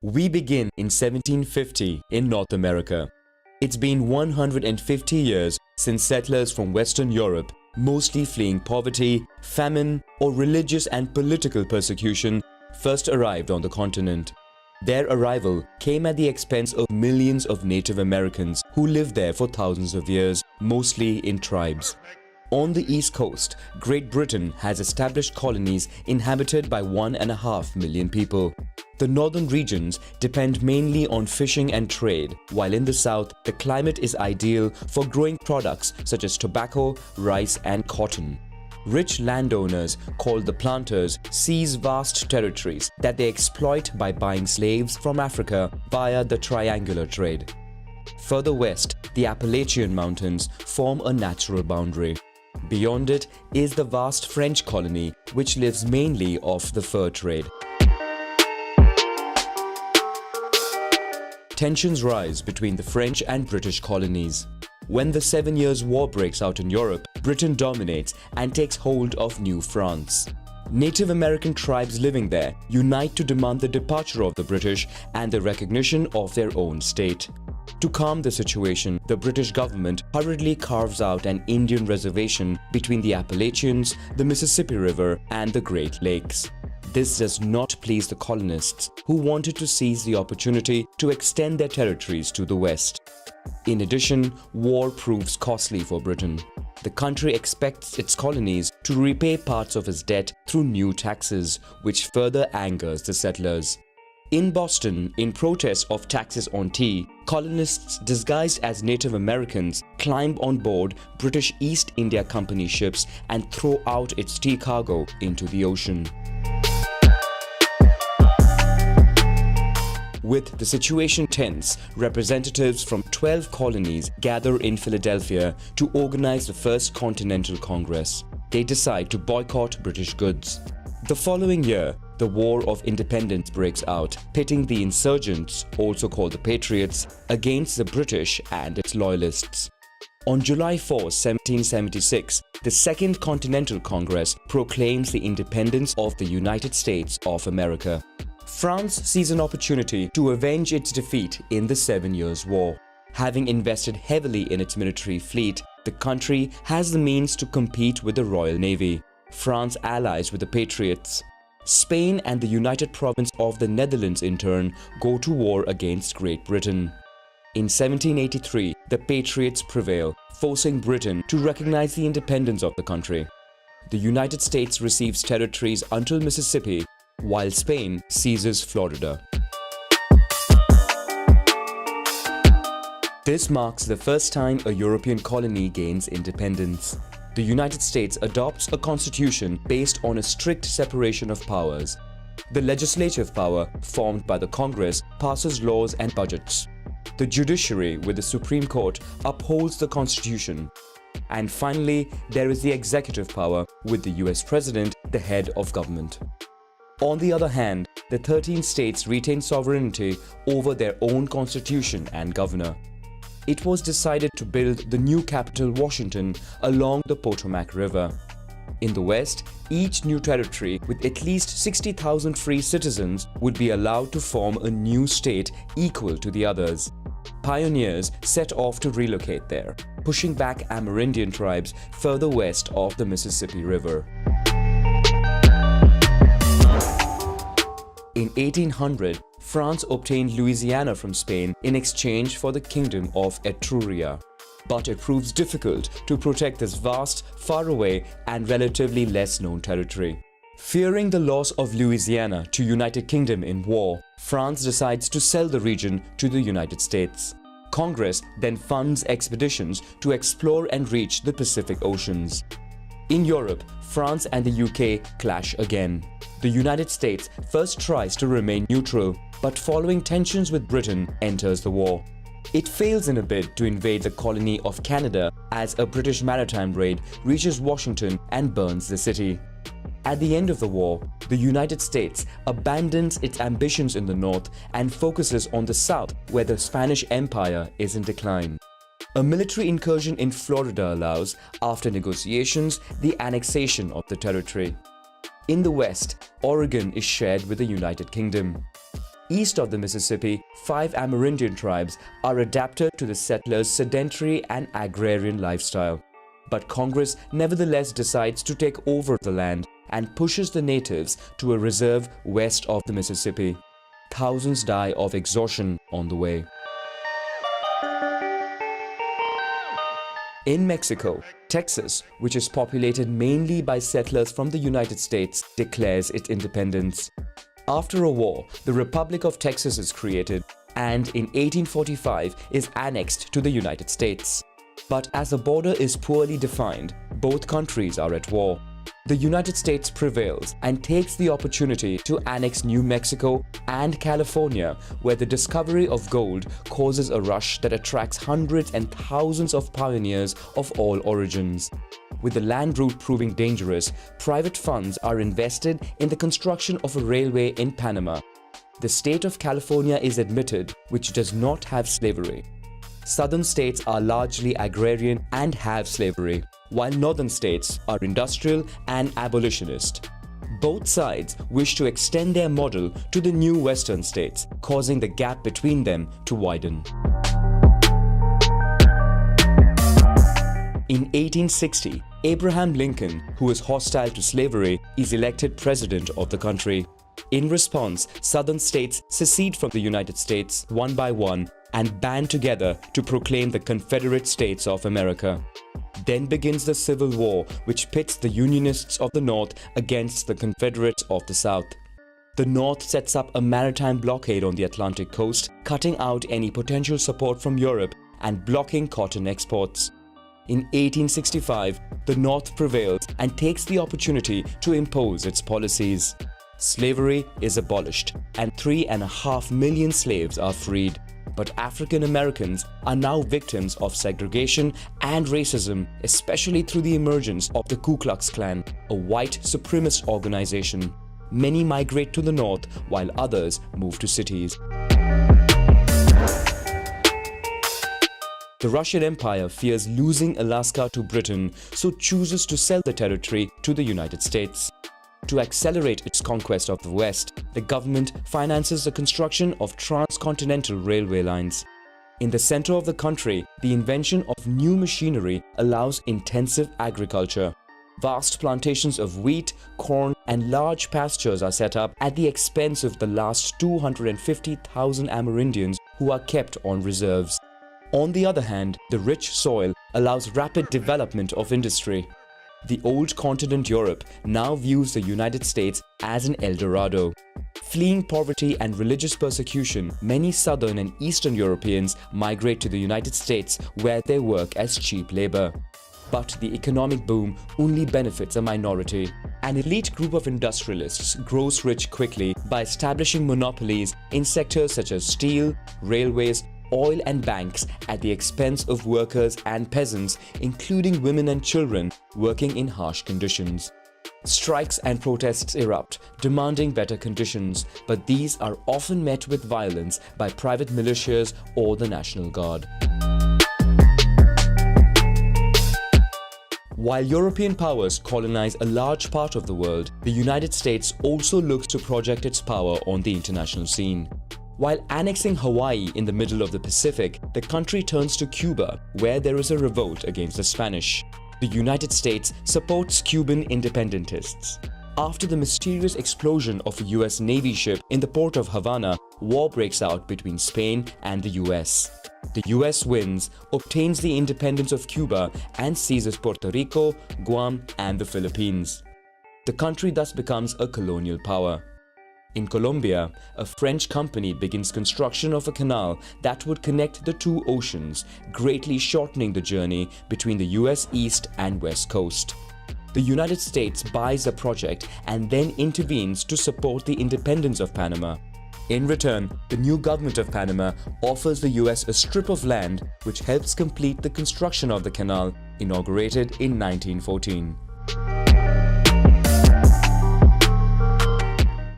We begin in 1750 in North America. It's been 150 years since settlers from Western Europe, mostly fleeing poverty, famine, or religious and political persecution, first arrived on the continent. Their arrival came at the expense of millions of Native Americans who lived there for thousands of years, mostly in tribes. On the East Coast, Great Britain has established colonies inhabited by 1.5 million people. The northern regions depend mainly on fishing and trade, while in the south, the climate is ideal for growing products such as tobacco, rice, and cotton. Rich landowners, called the planters, seize vast territories that they exploit by buying slaves from Africa via the triangular trade. Further west, the Appalachian Mountains form a natural boundary. Beyond it is the vast French colony, which lives mainly off the fur trade. Tensions rise between the French and British colonies. When the 7 Years' War breaks out in Europe, Britain dominates and takes hold of New France. Native American tribes living there unite to demand the departure of the British and the recognition of their own state. To calm the situation, the British government hurriedly carves out an Indian reservation between the Appalachians, the Mississippi River, and the Great Lakes. This does not please the colonists, who wanted to seize the opportunity to extend their territories to the west. In addition, war proves costly for Britain. The country expects its colonies to repay parts of its debt through new taxes, which further angers the settlers. In Boston, in protest of taxes on tea, colonists disguised as Native Americans climb on board British East India Company ships and throw out its tea cargo into the ocean. With the situation tense, representatives from 12 colonies gather in Philadelphia to organize the First Continental Congress. They decide to boycott British goods. The following year, the War of Independence breaks out, pitting the insurgents, also called the Patriots, against the British and its loyalists. On July 4, 1776, the Second Continental Congress proclaims the independence of the United States of America. France sees an opportunity to avenge its defeat in the 7 Years' War. Having invested heavily in its military fleet, the country has the means to compete with the Royal Navy. France allies with the Patriots. Spain and the United Province of the Netherlands in turn go to war against Great Britain. In 1783, the Patriots prevail, forcing Britain to recognize the independence of the country. The United States receives territories until Mississippi, while Spain seizes Florida. This marks the first time a European colony gains independence. The United States adopts a constitution based on a strict separation of powers. The legislative power, formed by the Congress, passes laws and budgets. The judiciary, with the Supreme Court, upholds the constitution. And finally, there is the executive power, with the US President, the head of government. On the other hand, the 13 states retain sovereignty over their own constitution and governor. It was decided to build the new capital, Washington, along the Potomac River. In the West, each new territory with at least 60,000 free citizens would be allowed to form a new state equal to the others. Pioneers set off to relocate there, pushing back Amerindian tribes further west of the Mississippi River. In 1800, France obtained Louisiana from Spain in exchange for the Kingdom of Etruria. But it proves difficult to protect this vast, faraway, and relatively less-known territory. Fearing the loss of Louisiana to United Kingdom in war, France decides to sell the region to the United States. Congress then funds expeditions to explore and reach the Pacific Oceans. In Europe, France and the UK clash again. The United States first tries to remain neutral, but following tensions with Britain, enters the war. It fails in a bid to invade the colony of Canada as a British maritime raid reaches Washington and burns the city. At the end of the war, the United States abandons its ambitions in the north and focuses on the south, where the Spanish Empire is in decline. A military incursion in Florida allows, after negotiations, the annexation of the territory. In the west, Oregon is shared with the United Kingdom. East of the Mississippi, 5 Amerindian tribes are adapted to the settlers' sedentary and agrarian lifestyle. But Congress nevertheless decides to take over the land and pushes the natives to a reserve west of the Mississippi. Thousands die of exhaustion on the way. In Mexico, Texas, which is populated mainly by settlers from the United States, declares its independence. After a war, the Republic of Texas is created and in 1845 is annexed to the United States. But as the border is poorly defined, both countries are at war. The United States prevails and takes the opportunity to annex New Mexico and California, where the discovery of gold causes a rush that attracts hundreds and thousands of pioneers of all origins. With the land route proving dangerous, private funds are invested in the construction of a railway in Panama. The state of California is admitted, which does not have slavery. Southern states are largely agrarian and have slavery, while northern states are industrial and abolitionist. Both sides wish to extend their model to the new western states, causing the gap between them to widen. In 1860, Abraham Lincoln, who was hostile to slavery, is elected president of the country. In response, southern states secede from the United States one by one and band together to proclaim the Confederate States of America. Then begins the Civil War, which pits the Unionists of the North against the Confederates of the South. The North sets up a maritime blockade on the Atlantic coast, cutting out any potential support from Europe and blocking cotton exports. In 1865, the North prevails and takes the opportunity to impose its policies. Slavery is abolished and 3.5 million slaves are freed. But African Americans are now victims of segregation and racism, especially through the emergence of the Ku Klux Klan, a white supremacist organization. Many migrate to the north while others move to cities. The Russian Empire fears losing Alaska to Britain, so chooses to sell the territory to the United States. To accelerate its conquest of the West, the government finances the construction of transcontinental railway lines. In the center of the country, the invention of new machinery allows intensive agriculture. Vast plantations of wheat, corn, and large pastures are set up at the expense of the last 250,000 Amerindians who are kept on reserves. On the other hand, the rich soil allows rapid development of industry. The old continent Europe now views the United States as an El Dorado. Fleeing poverty and religious persecution, many southern and eastern Europeans migrate to the United States where they work as cheap labor. But the economic boom only benefits a minority. An elite group of industrialists grows rich quickly by establishing monopolies in sectors such as steel, railways, oil and banks at the expense of workers and peasants, including women and children working in harsh conditions. Strikes and protests erupt, demanding better conditions, but these are often met with violence by private militias or the National Guard. While European powers colonize a large part of the world, the United States also looks to project its power on the international scene. While annexing Hawaii in the middle of the Pacific, the country turns to Cuba, where there is a revolt against the Spanish. The United States supports Cuban independentists. After the mysterious explosion of a US Navy ship in the port of Havana, war breaks out between Spain and the US. The US wins, obtains the independence of Cuba, and seizes Puerto Rico, Guam, and the Philippines. The country thus becomes a colonial power. In Colombia, a French company begins construction of a canal that would connect the two oceans, greatly shortening the journey between the US East and West Coast. The United States buys the project and then intervenes to support the independence of Panama. In return, the new government of Panama offers the US a strip of land which helps complete the construction of the canal, inaugurated in 1914.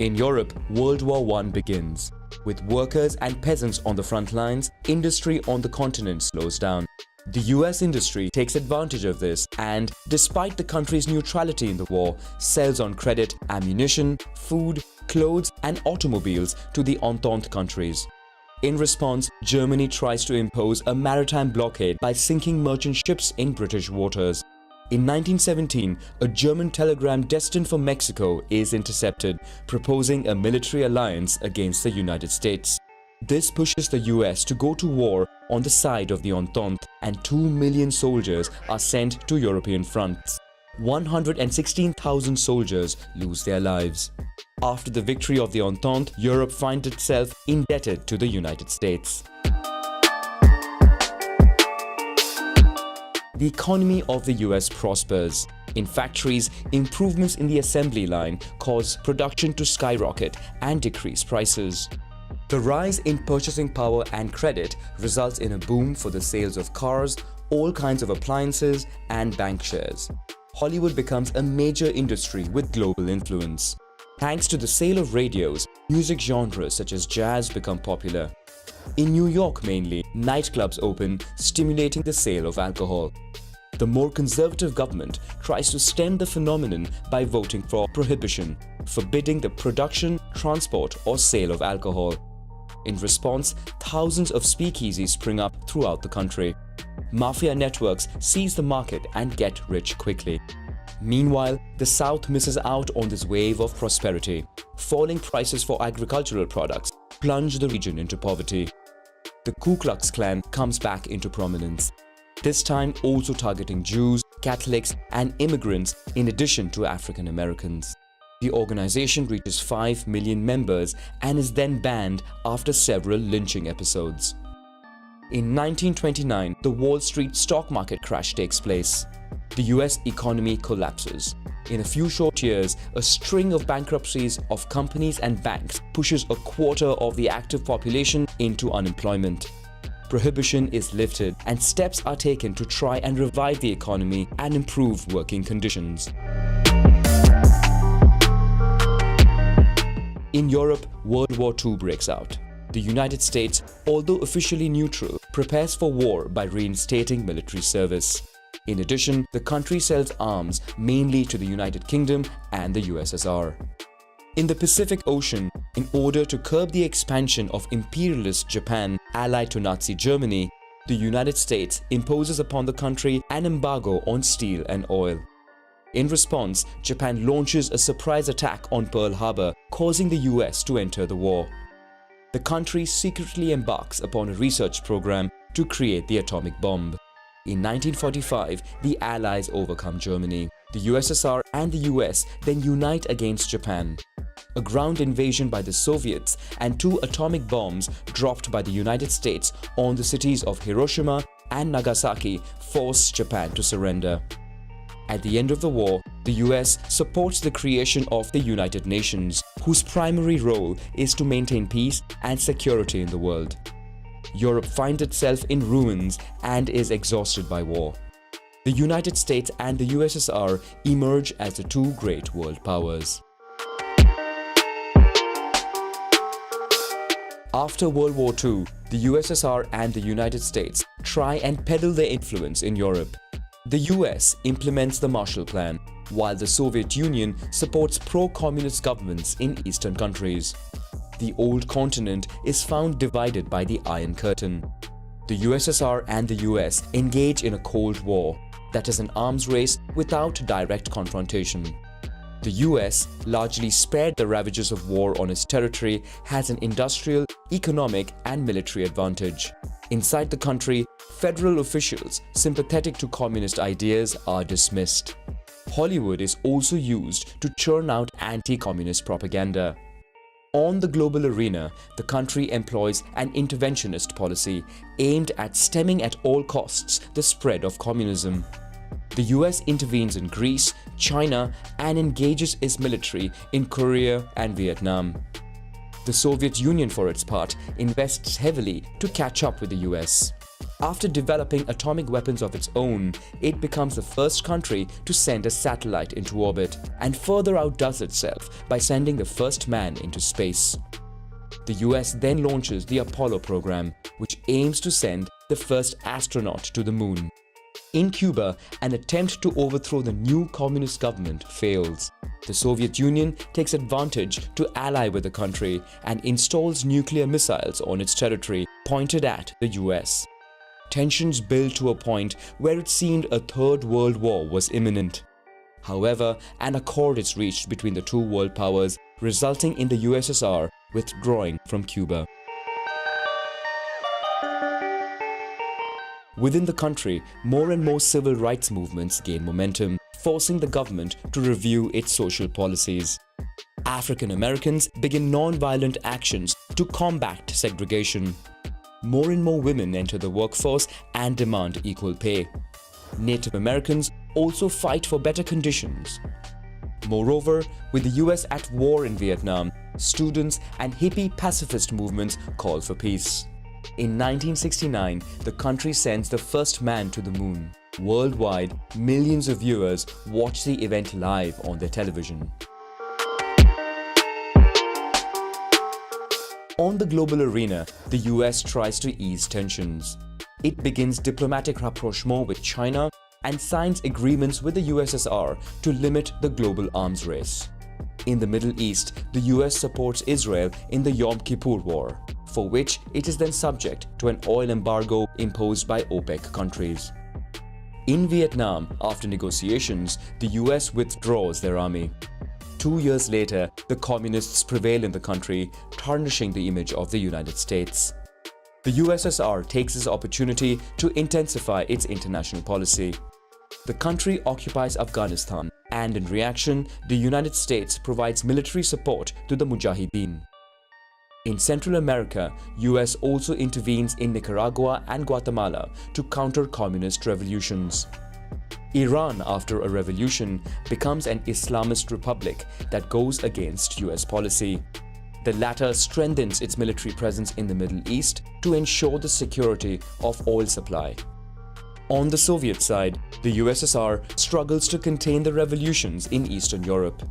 In Europe, World War I begins. With workers and peasants on the front lines, industry on the continent slows down. The US industry takes advantage of this and, despite the country's neutrality in the war, sells on credit ammunition, food, clothes and automobiles to the Entente countries. In response, Germany tries to impose a maritime blockade by sinking merchant ships in British waters. In 1917, a German telegram destined for Mexico is intercepted, proposing a military alliance against the United States. This pushes the US to go to war on the side of the Entente, and 2 million soldiers are sent to European fronts. 116,000 soldiers lose their lives. After the victory of the Entente, Europe finds itself indebted to the United States. The economy of the US prospers. In factories, improvements in the assembly line cause production to skyrocket and decrease prices. The rise in purchasing power and credit results in a boom for the sales of cars, all kinds of appliances, and bank shares. Hollywood becomes a major industry with global influence. Thanks to the sale of radios, music genres such as jazz become popular. In New York mainly, nightclubs open, stimulating the sale of alcohol. The more conservative government tries to stem the phenomenon by voting for prohibition, forbidding the production, transport, or sale of alcohol. In response, thousands of speakeasies spring up throughout the country. Mafia networks seize the market and get rich quickly. Meanwhile, the South misses out on this wave of prosperity. Falling prices for agricultural products plunge the region into poverty. The Ku Klux Klan comes back into prominence, this time also targeting Jews, Catholics, and immigrants in addition to African Americans. The organization reaches 5 million members and is then banned after several lynching episodes. In 1929, the Wall Street stock market crash takes place. The US economy collapses. In a few short years, a string of bankruptcies of companies and banks pushes a quarter of the active population into unemployment. Prohibition is lifted and steps are taken to try and revive the economy and improve working conditions. In Europe, World War II breaks out. The United States, although officially neutral, prepares for war by reinstating military service. In addition, the country sells arms mainly to the United Kingdom and the USSR. In the Pacific Ocean, in order to curb the expansion of imperialist Japan allied to Nazi Germany, the United States imposes upon the country an embargo on steel and oil. In response, Japan launches a surprise attack on Pearl Harbor, causing the US to enter the war. The country secretly embarks upon a research program to create the atomic bomb. In 1945, the Allies overcome Germany. The USSR and the US then unite against Japan. A ground invasion by the Soviets and 2 atomic bombs dropped by the United States on the cities of Hiroshima and Nagasaki force Japan to surrender. At the end of the war, the US supports the creation of the United Nations, whose primary role is to maintain peace and security in the world. Europe finds itself in ruins and is exhausted by war. The United States and the USSR emerge as the 2 great world powers. After World War II, the USSR and the United States try and peddle their influence in Europe. The US implements the Marshall Plan, while the Soviet Union supports pro-communist governments in Eastern countries. The old continent is found divided by the Iron Curtain. The USSR and the US engage in a Cold War, that is an arms race without direct confrontation. The US, largely spared the ravages of war on its territory, has an industrial, economic, and military advantage. Inside the country, federal officials sympathetic to communist ideas are dismissed. Hollywood is also used to churn out anti-communist propaganda. On the global arena, the country employs an interventionist policy aimed at stemming at all costs the spread of communism. The US intervenes in Greece, China, and engages its military in Korea and Vietnam. The Soviet Union, for its part, invests heavily to catch up with the US. After developing atomic weapons of its own, it becomes the first country to send a satellite into orbit and further outdoes itself by sending the first man into space. The US then launches the Apollo program, which aims to send the first astronaut to the moon. In Cuba, an attempt to overthrow the new communist government fails. The Soviet Union takes advantage to ally with the country and installs nuclear missiles on its territory pointed at the US. Tensions build to a point where it seemed a third world war was imminent. However, an accord is reached between the two world powers, resulting in the USSR withdrawing from Cuba. Within the country, more and more civil rights movements gain momentum, forcing the government to review its social policies. African Americans begin non-violent actions to combat segregation. More and more women enter the workforce and demand equal pay. Native Americans also fight for better conditions. Moreover, with the US at war in Vietnam, students and hippie pacifist movements call for peace. In 1969, the country sends the first man to the moon. Worldwide, millions of viewers watch the event live on their television. On the global arena, the US tries to ease tensions. It begins diplomatic rapprochement with China and signs agreements with the USSR to limit the global arms race. In the Middle East, the US supports Israel in the Yom Kippur War, for which it is then subject to an oil embargo imposed by OPEC countries. In Vietnam, after negotiations, the US withdraws their army. 2 years later, the communists prevail in the country, tarnishing the image of the United States. The USSR takes this opportunity to intensify its international policy. The country occupies Afghanistan, and in reaction, the United States provides military support to the Mujahideen. In Central America, US also intervenes in Nicaragua and Guatemala to counter communist revolutions. Iran, after a revolution, becomes an Islamist republic that goes against US policy. The latter strengthens its military presence in the Middle East to ensure the security of oil supply. On the Soviet side, the USSR struggles to contain the revolutions in Eastern Europe.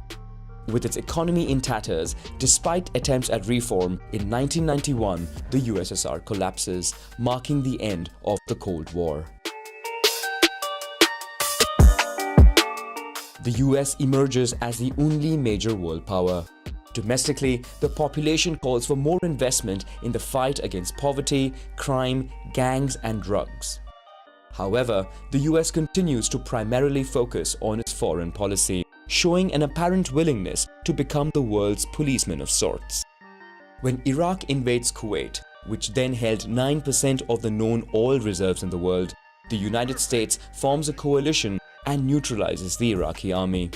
With its economy in tatters, despite attempts at reform, in 1991, the USSR collapses, marking the end of the Cold War. The US emerges as the only major world power. Domestically, the population calls for more investment in the fight against poverty, crime, gangs, and drugs. However, the US continues to primarily focus on its foreign policy, showing an apparent willingness to become the world's policeman of sorts. When Iraq invades Kuwait, which then held 9% of the known oil reserves in the world, the United States forms a coalition and neutralizes the Iraqi army.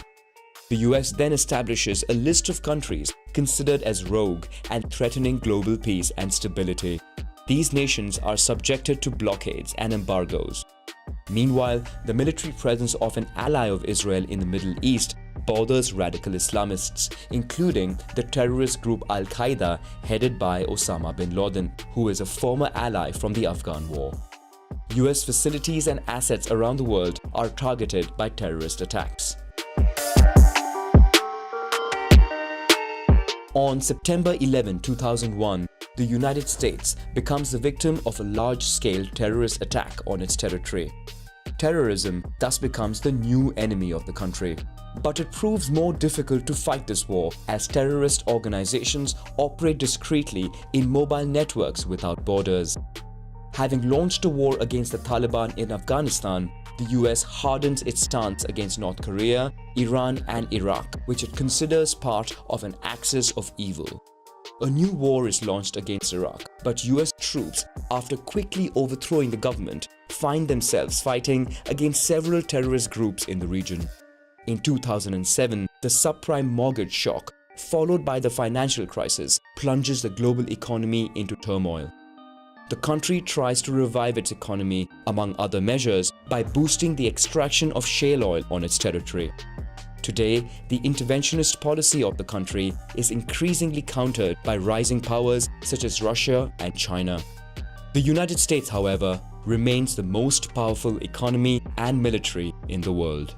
The US then establishes a list of countries considered as rogue and threatening global peace and stability. These nations are subjected to blockades and embargoes. Meanwhile, the military presence of an ally of Israel in the Middle East bothers radical Islamists, including the terrorist group Al-Qaeda headed by Osama bin Laden, who is a former ally from the Afghan War. US facilities and assets around the world are targeted by terrorist attacks. On September 11, 2001, the United States becomes the victim of a large-scale terrorist attack on its territory. Terrorism thus becomes the new enemy of the country. But it proves more difficult to fight this war as terrorist organizations operate discreetly in mobile networks without borders. Having launched a war against the Taliban in Afghanistan, the US hardens its stance against North Korea, Iran and Iraq, which it considers part of an axis of evil. A new war is launched against Iraq, but US troops, after quickly overthrowing the government, find themselves fighting against several terrorist groups in the region. In 2007, the subprime mortgage shock, followed by the financial crisis, plunges the global economy into turmoil. The country tries to revive its economy, among other measures, by boosting the extraction of shale oil on its territory. Today, the interventionist policy of the country is increasingly countered by rising powers such as Russia and China. The United States, however, remains the most powerful economy and military in the world.